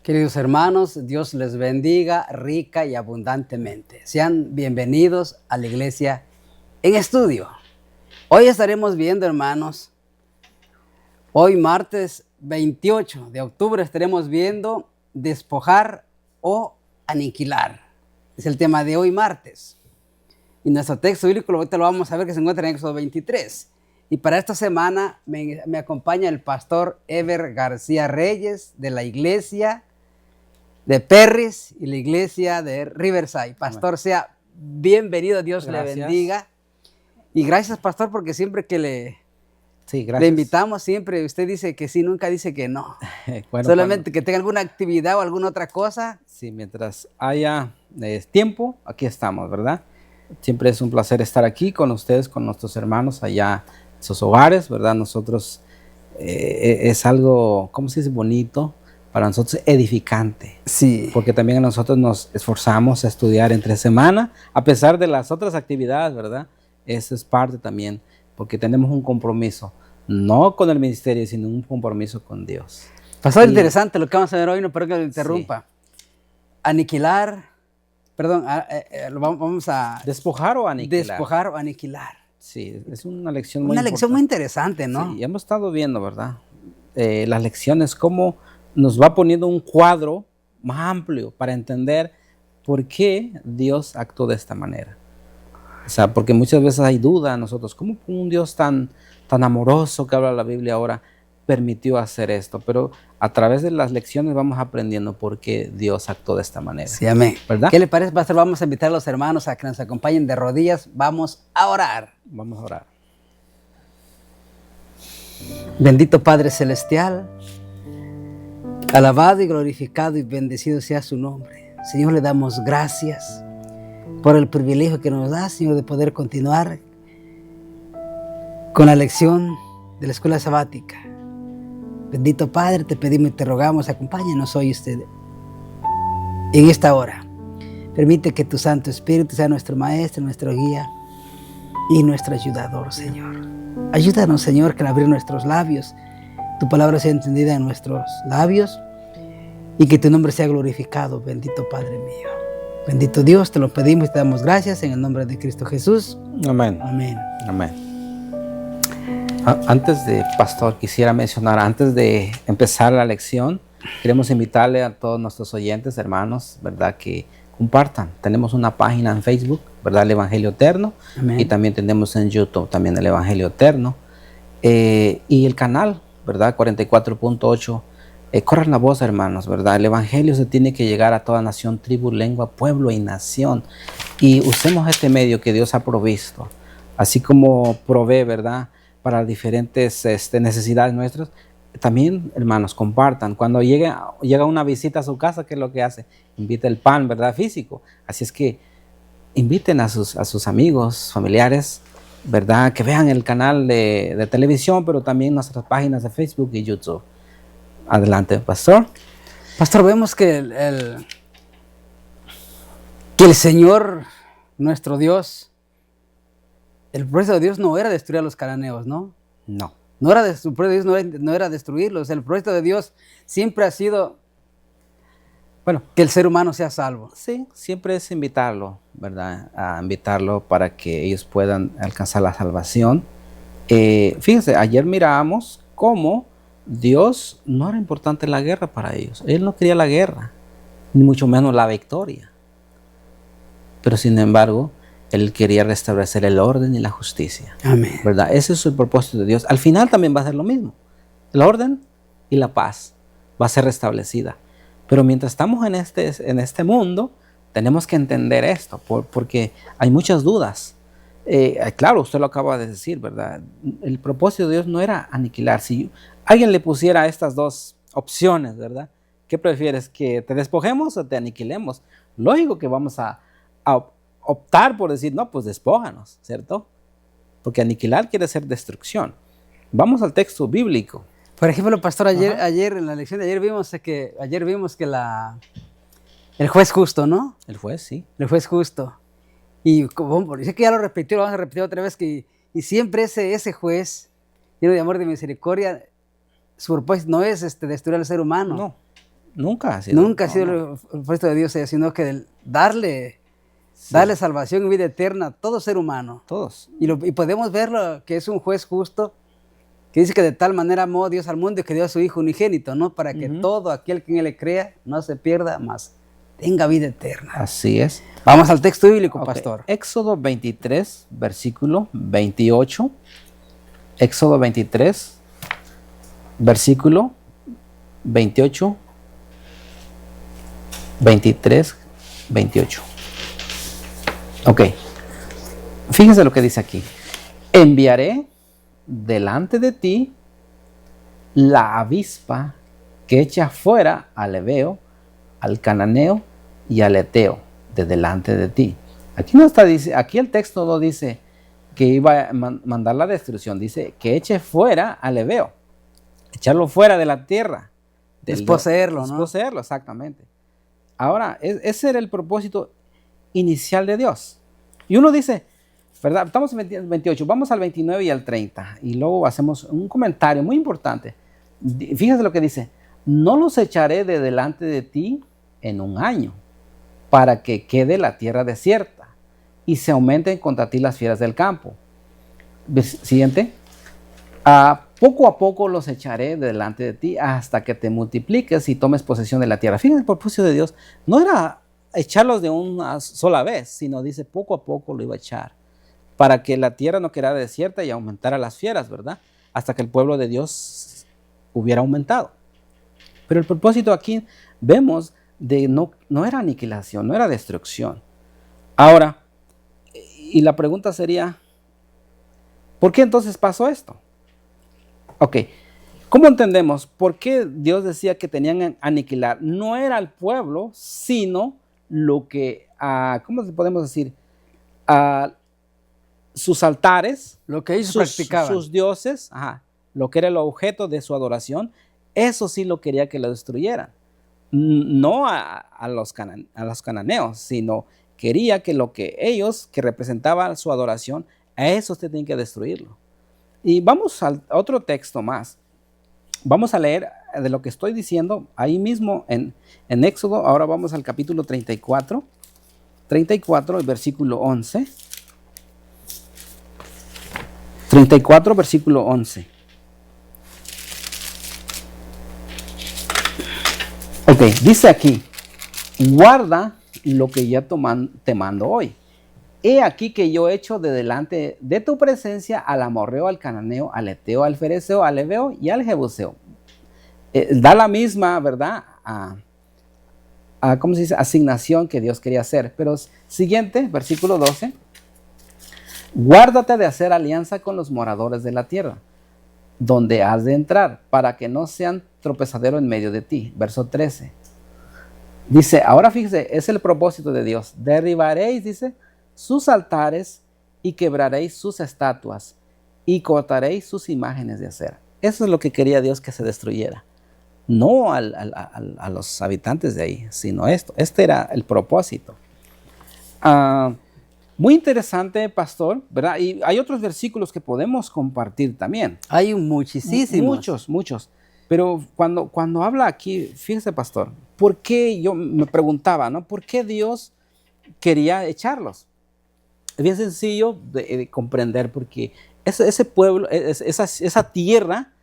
Queridos hermanos, Dios les bendiga rica y abundantemente. Sean bienvenidos a la Iglesia en Estudio. Hoy estaremos viendo, hermanos, hoy martes 28 de octubre estaremos viendo despojar o aniquilar. Es el tema de hoy martes. Y nuestro texto bíblico ahorita lo vamos a ver que se encuentra en Éxodo 23. Y para esta semana me acompaña el pastor Ever García Reyes de la Iglesia de Perris y la Iglesia de Riverside. Pastor, sea bienvenido, Dios le bendiga. Y gracias, pastor, porque siempre que le invitamos, siempre usted dice que sí, nunca dice que no. Bueno, solamente que tenga alguna actividad o alguna otra cosa. Sí, mientras haya tiempo, aquí estamos, ¿verdad? Siempre es un placer estar aquí con ustedes, con nuestros hermanos allá en sus hogares, ¿verdad? Nosotros es algo, ¿cómo se dice? Bonito, para nosotros edificante. Sí. Porque también nosotros nos esforzamos a estudiar entre semana, a pesar de las otras actividades, ¿verdad? Eso es parte también, porque tenemos un compromiso, no con el ministerio, sino un compromiso con Dios. Pastor, interesante lo que vamos a ver hoy, no espero que lo interrumpa. Sí. Aniquilar, perdón, vamos a... ¿Despojar o aniquilar? Despojar o aniquilar. Sí, es una lección muy interesante, ¿no? Sí, hemos estado viendo, ¿verdad? Las lecciones, cómo nos va poniendo un cuadro más amplio para entender por qué Dios actuó de esta manera. O sea, porque muchas veces hay duda en nosotros, ¿cómo un Dios tan amoroso que habla la Biblia ahora permitió hacer esto? Pero a través de las lecciones vamos aprendiendo por qué Dios actuó de esta manera. Sí, amén. ¿Verdad? ¿Qué le parece, pastor? Vamos a invitar a los hermanos a que nos acompañen de rodillas. Vamos a orar. Vamos a orar. Bendito Padre Celestial, alabado y glorificado y bendecido sea su nombre. Señor, le damos gracias por el privilegio que nos da, Señor, de poder continuar con la lección de la escuela sabática. Bendito Padre, te pedimos y te rogamos, acompáñenos hoy usted en esta hora. Permite que tu Santo Espíritu sea nuestro Maestro, nuestro guía y nuestro ayudador, Señor. Ayúdanos, Señor, que al abrir nuestros labios, tu palabra sea entendida en nuestros labios y que tu nombre sea glorificado, bendito Padre mío. Bendito Dios, te lo pedimos y te damos gracias en el nombre de Cristo Jesús. Amén. Amén. Amén. Antes de, pastor, quisiera mencionar, antes de empezar la lección, queremos invitarle a todos nuestros oyentes, hermanos, ¿verdad? Que compartan. Tenemos una página en Facebook, ¿verdad? El Evangelio Eterno. Amén. Y también tenemos en YouTube también el Evangelio Eterno. Y el canal, ¿verdad? 44.8. Corran la voz, hermanos, ¿verdad? El Evangelio se tiene que llegar a toda nación, tribu, lengua, pueblo y nación. Y usemos este medio que Dios ha provisto, así como provee, ¿verdad? Para diferentes necesidades nuestras. También, hermanos, compartan. Cuando llega una visita a su casa, ¿qué es lo que hace? Invita el pan, ¿verdad? Físico. Así es que inviten a sus amigos, familiares, ¿verdad? Que vean el canal de televisión, pero también nuestras páginas de Facebook y YouTube. Adelante, pastor. Pastor, vemos que el Señor, nuestro Dios, el propósito de Dios no era destruir a los cananeos, ¿no? No. No era su propósito de Dios no era destruirlos. El propósito de Dios siempre ha sido, bueno, que el ser humano sea salvo. Sí, siempre es invitarlo, ¿verdad? A invitarlo para que ellos puedan alcanzar la salvación. Fíjense, ayer mirábamos cómo Dios no era importante la guerra para ellos. Él no quería la guerra, ni mucho menos la victoria. Pero sin embargo, Él quería restablecer el orden y la justicia. Amén. ¿Verdad? Ese es el propósito de Dios. Al final también va a ser lo mismo. El orden y la paz va a ser restablecida. Pero mientras estamos en este mundo, tenemos que entender esto, porque hay muchas dudas. Claro, usted lo acaba de decir, ¿verdad? El propósito de Dios no era aniquilar. Si alguien le pusiera estas dos opciones, ¿verdad? ¿Qué prefieres? ¿Que te despojemos o te aniquilemos? Lógico que vamos a optar por decir, no, pues despójanos, ¿cierto? Porque aniquilar quiere decir destrucción. Vamos al texto bíblico. Por ejemplo, pastor, ayer en la lección de ayer vimos que el juez justo, ¿no? El juez, sí. El juez justo. Y como sé que ya lo repitió, lo vamos a repetir otra vez, y siempre ese juez, lleno de amor y de misericordia, su propósito no es destruir al ser humano. No. Nunca ha sido. Nunca ha sido el propósito de Dios, sino que darle salvación y vida eterna a todo ser humano. Todos. Y podemos verlo que es un juez justo, que dice que de tal manera amó Dios al mundo y que dio a su Hijo unigénito, ¿no? Para que todo aquel que en él le crea no se pierda, más tenga vida eterna. Así es. Vamos al texto bíblico, Ok. pastor. Éxodo 23, versículo 28. Éxodo 23, versículo 28. 23, 28. Ok. Fíjense lo que dice aquí. Enviaré delante de ti la avispa que echa fuera al heveo, al cananeo y al eteo de delante de ti. Aquí no está, dice, aquí el texto no dice que iba a mandar la destrucción, dice que eche fuera al heveo, echarlo fuera de la tierra. Desposeerlo, ¿no? Desposeerlo, exactamente. Ahora, ese era el propósito inicial de Dios. Y uno dice, ¿verdad? Estamos en 28, vamos al 29 y al 30. Y luego hacemos un comentario muy importante. Fíjate lo que dice. No los echaré de delante de ti en un año, para que quede la tierra desierta y se aumenten contra ti las fieras del campo. Siguiente. Poco a poco los echaré delante de ti hasta que te multipliques y tomes posesión de la tierra. Fíjense, el propósito de Dios no era echarlos de una sola vez, sino dice poco a poco lo iba a echar para que la tierra no quedara desierta y aumentara las fieras, ¿verdad? Hasta que el pueblo de Dios hubiera aumentado. Pero el propósito aquí vemos de no era aniquilación, no era destrucción. Ahora, y la pregunta sería, ¿por qué entonces pasó esto? Ok, ¿cómo entendemos por qué Dios decía que tenían que aniquilar? No era el pueblo, sino lo que, ¿cómo podemos decir? Sus altares, lo que ellos practicaban, sus dioses, lo que era el objeto de su adoración, eso sí lo quería que lo destruyeran. No a los cananeos, sino quería que lo que ellos, que representaban su adoración, a eso usted tiene que destruirlo. Y vamos a otro texto más. Vamos a leer de lo que estoy diciendo ahí mismo en Éxodo. Ahora vamos al capítulo 34. 34, el versículo 11. 34, versículo 11. Ok, dice aquí, guarda lo que ya te mando hoy. He aquí que yo echo de delante de tu presencia al amorreo, al cananeo, al eteo, al fereceo, al heveo y al jebuseo. Da la misma, ¿verdad? ¿Cómo se dice? Asignación que Dios quería hacer. Pero siguiente, versículo 12. Guárdate de hacer alianza con los moradores de la tierra, donde has de entrar, para que no sean tropezadero en medio de ti. Verso 13. Dice, ahora fíjese, es el propósito de Dios. Derribaréis, dice, sus altares y quebraréis sus estatuas y cortaréis sus imágenes de acera. Eso es lo que quería Dios que se destruyera. No a los habitantes de ahí, sino esto. Este era el propósito. Muy interesante, pastor, ¿verdad? Y hay otros versículos que podemos compartir también. Hay muchísimos. Muchos. Pero cuando habla aquí, fíjese, pastor, ¿por qué yo me preguntaba, ¿no? ¿Por qué Dios quería echarlos? Es bien sencillo de comprender, porque ese pueblo, esa tierra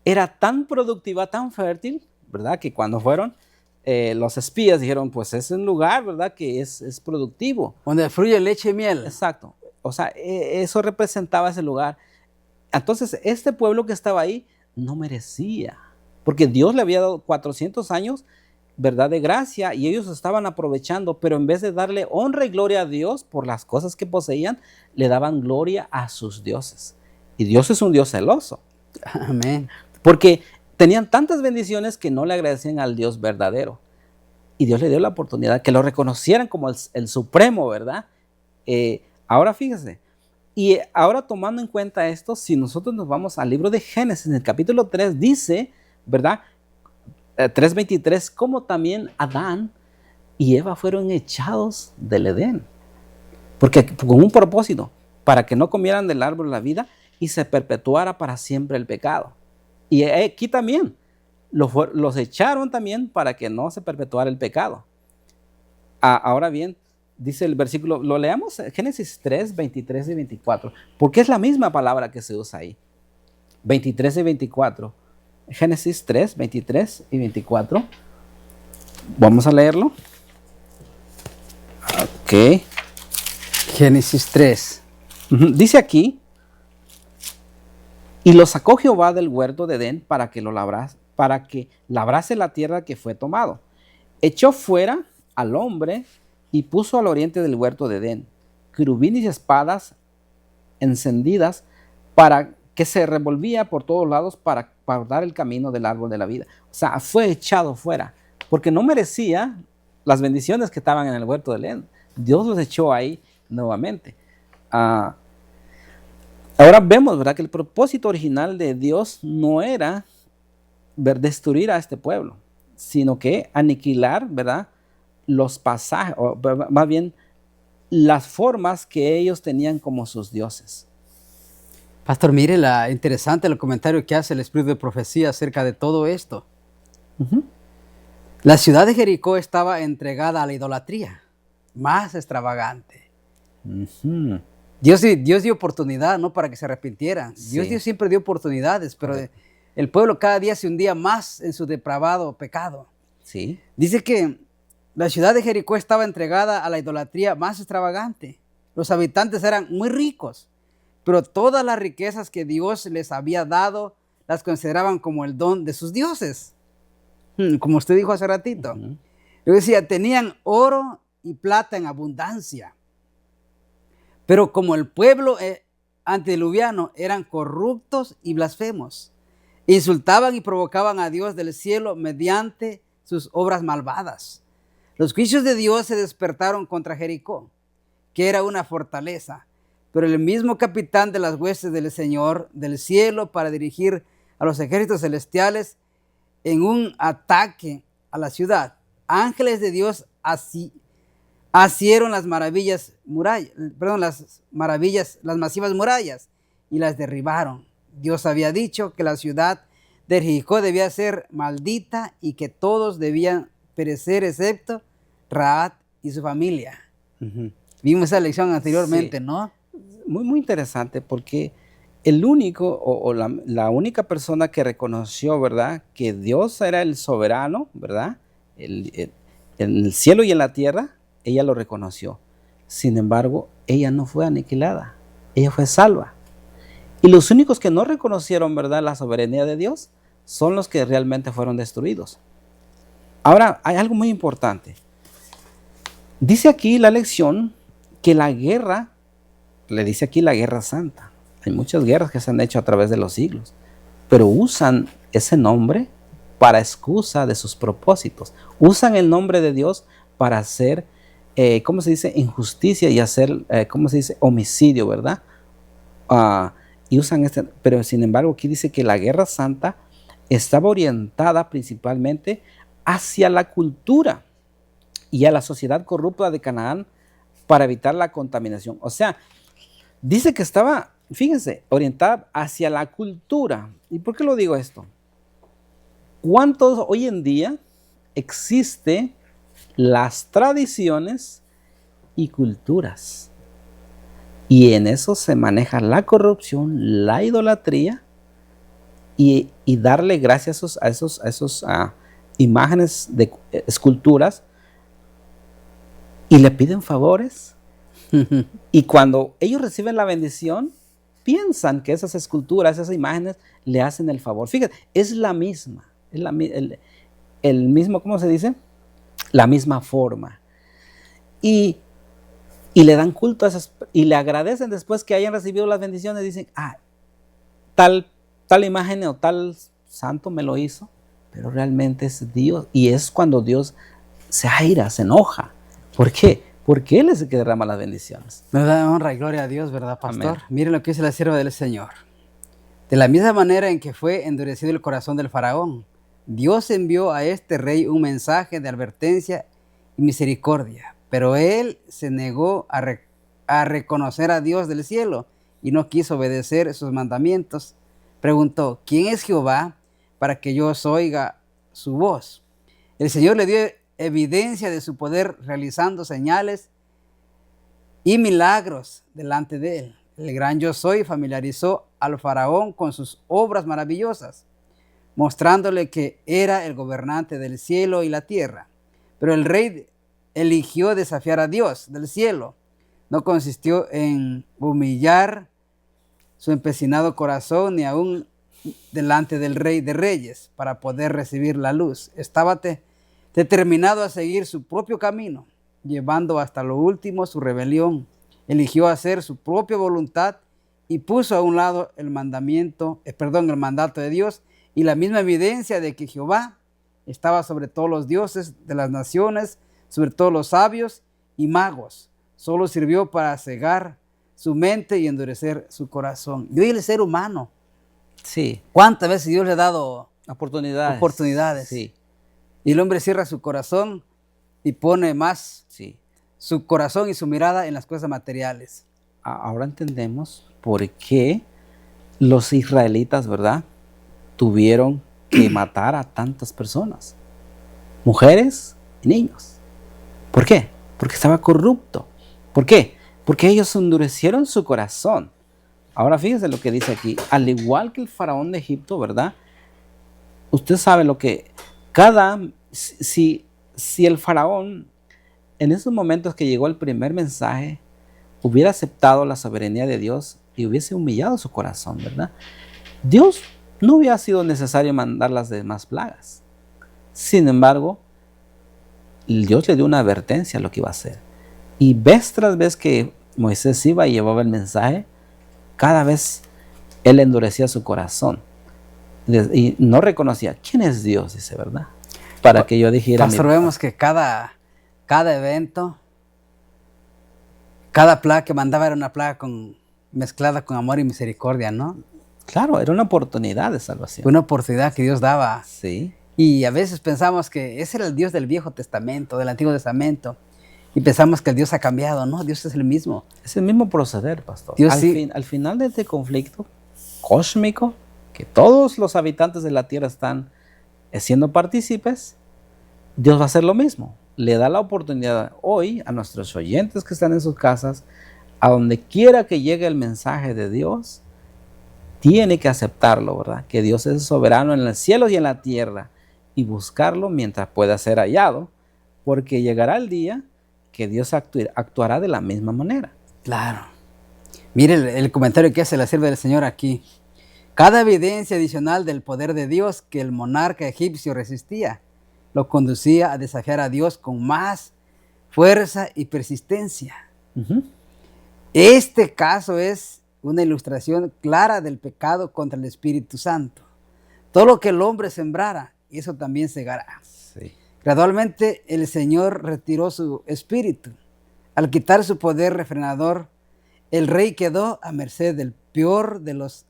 era tan productiva, tan fértil, ¿verdad? Que cuando fueron los espías dijeron, pues es un lugar, ¿verdad? Que es productivo. Donde fluye leche y miel. Exacto. O sea, eso representaba ese lugar. Entonces, este pueblo que estaba ahí no merecía, porque Dios le había dado 400 años, ¿verdad? De gracia, y ellos estaban aprovechando, pero en vez de darle honra y gloria a Dios por las cosas que poseían, le daban gloria a sus dioses. Y Dios es un Dios celoso. Amén. Porque tenían tantas bendiciones que no le agradecían al Dios verdadero. Y Dios le dio la oportunidad que lo reconocieran como el supremo, ¿verdad? Ahora fíjese. Y ahora tomando en cuenta esto, si nosotros nos vamos al libro de Génesis, en el capítulo 3, dice, ¿verdad? 3:23, como también Adán y Eva fueron echados del Edén. Porque con un propósito, para que no comieran del árbol de la vida y se perpetuara para siempre el pecado. Y aquí también, los echaron también para que no se perpetuara el pecado. Ahora bien, dice el versículo, lo leamos, Génesis 3, 23 y 24, porque es la misma palabra que se usa ahí. 23 y 24. Génesis 3, 23 y 24. Vamos a leerlo. Ok. Génesis 3. Dice aquí, y lo sacó Jehová del huerto de Edén para que labrase la tierra que fue tomado. Echó fuera al hombre y puso al oriente del huerto de Edén querubines y espadas encendidas para que se revolvía por todos lados para guardar el camino del árbol de la vida. O sea, fue echado fuera porque no merecía las bendiciones que estaban en el huerto de Edén. Dios los echó ahí nuevamente. Ahora vemos, ¿verdad?, que el propósito original de Dios no era destruir a este pueblo, sino que aniquilar, ¿verdad?, los pasajes, o más bien las formas que ellos tenían como sus dioses. Pastor, mire interesante el comentario que hace el espíritu de profecía acerca de todo esto. La ciudad de Jericó estaba entregada a la idolatría más extravagante. Dios dio oportunidad, ¿no?, para que se arrepintieran. Sí. Dios siempre dio oportunidades, pero el pueblo cada día se hundía más en su depravado pecado. Sí. Dice que la ciudad de Jericó estaba entregada a la idolatría más extravagante. Los habitantes eran muy ricos, pero todas las riquezas que Dios les había dado las consideraban como el don de sus dioses. Como usted dijo hace ratito. Yo decía, tenían oro y plata en abundancia. Pero como el pueblo antediluviano eran corruptos y blasfemos, insultaban y provocaban a Dios del cielo mediante sus obras malvadas. Los juicios de Dios se despertaron contra Jericó, que era una fortaleza, pero el mismo capitán de las huestes del Señor del cielo para dirigir a los ejércitos celestiales en un ataque a la ciudad. Ángeles de Dios asieron las masivas murallas y las derribaron. Dios había dicho que la ciudad de Jericó debía ser maldita y que todos debían perecer excepto Rahab y su familia. Vimos esa lección anteriormente, sí, ¿no? Muy interesante porque el único la única persona que reconoció, ¿verdad?, que Dios era el soberano, ¿verdad?, en el cielo y en la tierra, ella lo reconoció. Sin embargo, ella no fue aniquilada, ella fue salva. Y los únicos que no reconocieron, ¿verdad?, la soberanía de Dios son los que realmente fueron destruidos. Ahora, hay algo muy importante. Dice aquí la lección que la guerra, le dice aquí la guerra santa. Hay muchas guerras que se han hecho a través de los siglos, pero usan ese nombre para excusa de sus propósitos. Usan el nombre de Dios para hacer, ¿cómo se dice?, injusticia y hacer, ¿cómo se dice?, homicidio, ¿verdad? Y usan pero sin embargo aquí dice que la guerra santa estaba orientada principalmente hacia la cultura y a la sociedad corrupta de Canaán para evitar la contaminación. O sea, dice que estaba, fíjense, orientada hacia la cultura. ¿Y por qué lo digo esto? ¿Cuántos hoy en día existen las tradiciones y culturas? Y en eso se maneja la corrupción, la idolatría y darle gracias a esos imágenes de esculturas y le piden favores. Y cuando ellos reciben la bendición, piensan que esas esculturas, esas imágenes le hacen el favor. Fíjate, es la misma, es el mismo, ¿cómo se dice?, la misma forma. Y le dan culto a esas, y le agradecen después que hayan recibido las bendiciones. Dicen, tal imagen o tal santo me lo hizo, pero realmente es Dios. Y es cuando Dios se aira, se enoja. ¿Por qué? Porque Él es el que derrama las bendiciones. Me da honra y gloria a Dios, ¿verdad, pastor? Amén. Miren lo que dice la sierva del Señor. De la misma manera en que fue endurecido el corazón del faraón, Dios envió a este rey un mensaje de advertencia y misericordia, pero él se negó a reconocer a Dios del cielo y no quiso obedecer sus mandamientos. Preguntó, ¿quién es Jehová para que yo os oiga su voz. El Señor le dio evidencia de su poder realizando señales y milagros delante de él. El gran Yo Soy familiarizó al faraón con sus obras maravillosas, mostrándole que era el gobernante del cielo y la tierra. Pero el rey eligió desafiar a Dios del cielo. No consistió en humillar su empecinado corazón ni aún delante del Rey de Reyes para poder recibir la luz. Estaba determinado a seguir su propio camino, llevando hasta lo último su rebelión. Eligió hacer su propia voluntad y puso a un lado el mandato de Dios y la misma evidencia de que Jehová estaba sobre todos los dioses de las naciones, sobre todos los sabios y magos. Solo sirvió para cegar su mente y endurecer su corazón. Y hoy el ser humano, Sí, ¿cuántas veces Dios le ha dado oportunidades. Sí, y el hombre cierra su corazón y pone más sí. su corazón y su mirada en las cosas materiales? Ahora entendemos por qué los israelitas, ¿verdad?, tuvieron que matar a tantas personas, mujeres y niños. ¿Por qué? Porque estaba corrupto. ¿Por qué? Porque ellos endurecieron su corazón. Ahora fíjese lo que dice aquí. Al igual que el faraón de Egipto, ¿verdad? Usted sabe lo que si el faraón en esos momentos que llegó el primer mensaje hubiera aceptado la soberanía de Dios y hubiese humillado su corazón, ¿verdad?, Dios no hubiera sido necesario mandar las demás plagas. Sin embargo, Dios le dio una advertencia a lo que iba a hacer. Y vez tras vez que Moisés iba y llevaba el mensaje, cada vez él endurecía su corazón y no reconocía quién es Dios, dice, ¿verdad? Para que yo dijera. Pastor, vemos que cada evento, cada plaga que mandaba era una plaga mezclada con amor y misericordia, ¿no? Claro, era una oportunidad de salvación. Una oportunidad que Dios daba. Sí. Y a veces pensamos que ese era el Dios del Viejo Testamento, del Antiguo Testamento. Y pensamos que el Dios ha cambiado. No, Dios es el mismo. Es el mismo proceder, pastor. Dios al final de este conflicto cósmico, que todos los habitantes de la tierra están siendo partícipes, Dios va a hacer lo mismo. Le da la oportunidad hoy a nuestros oyentes que están en sus casas, a donde quiera que llegue el mensaje de Dios, tiene que aceptarlo, ¿verdad? Que Dios es soberano en el cielo y en la tierra, y buscarlo mientras pueda ser hallado, porque llegará el día que Dios actuará de la misma manera. Claro. Mire el comentario que hace la sierva del Señor aquí. Cada evidencia adicional del poder de Dios que el monarca egipcio resistía, lo conducía a desafiar a Dios con más fuerza y persistencia. Este caso es una ilustración clara del pecado contra el Espíritu Santo. Todo lo que el hombre sembrara, eso también segará. Sí. Gradualmente el Señor retiró su espíritu. Al quitar su poder refrenador, el rey quedó a merced del peor de los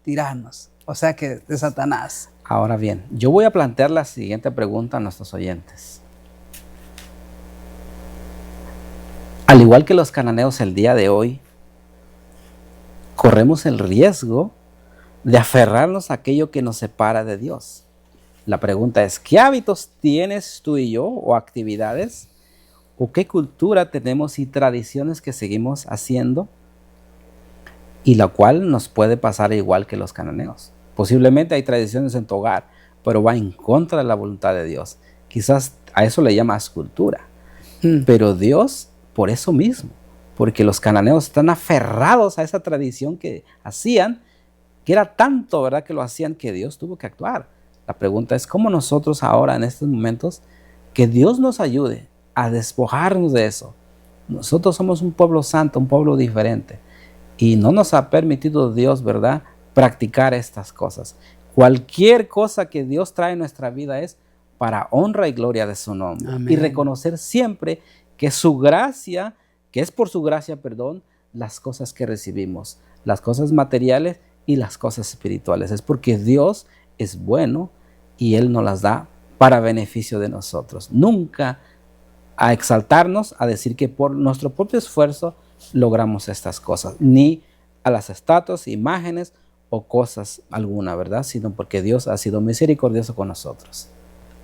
tiranos, o sea que de Satanás. Ahora bien, yo voy a plantear la siguiente pregunta a nuestros oyentes. Al igual que los cananeos el día de hoy, corremos el riesgo de aferrarnos a aquello que nos separa de Dios. La pregunta es, ¿qué hábitos tienes tú y yo o actividades? ¿O qué cultura tenemos y tradiciones que seguimos haciendo? Y la cual nos puede pasar igual que los cananeos. Posiblemente hay tradiciones en tu hogar, pero va en contra de la voluntad de Dios. Quizás a eso le llamas cultura. Pero Dios, por eso mismo, porque los cananeos están aferrados a esa tradición que hacían, que era tanto, ¿verdad?, que lo hacían, que Dios tuvo que actuar. La pregunta es, ¿cómo nosotros ahora, en estos momentos, que Dios nos ayude a despojarnos de eso? Nosotros somos un pueblo santo, un pueblo diferente, y no nos ha permitido Dios, ¿verdad?, practicar estas cosas. Cualquier cosa que Dios trae en nuestra vida es para honra y gloria de su nombre. Amén. Y reconocer siempre que su gracia, que es por su gracia, las cosas que recibimos, las cosas materiales y las cosas espirituales. Es porque Dios es bueno y Él nos las da para beneficio de nosotros. Nunca a exaltarnos, a decir que por nuestro propio esfuerzo logramos estas cosas, ni a las estatuas, imágenes o cosas alguna, ¿verdad? Sino porque Dios ha sido misericordioso con nosotros.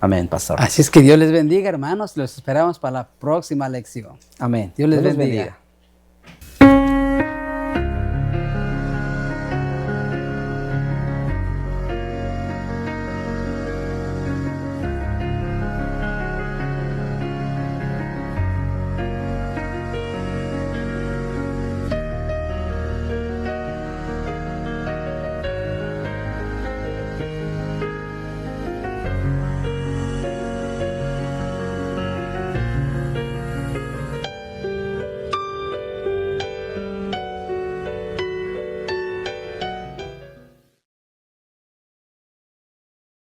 Amén, pastor. Así es que Dios les bendiga, hermanos. Los esperamos para la próxima lección. Amén. Dios les bendiga.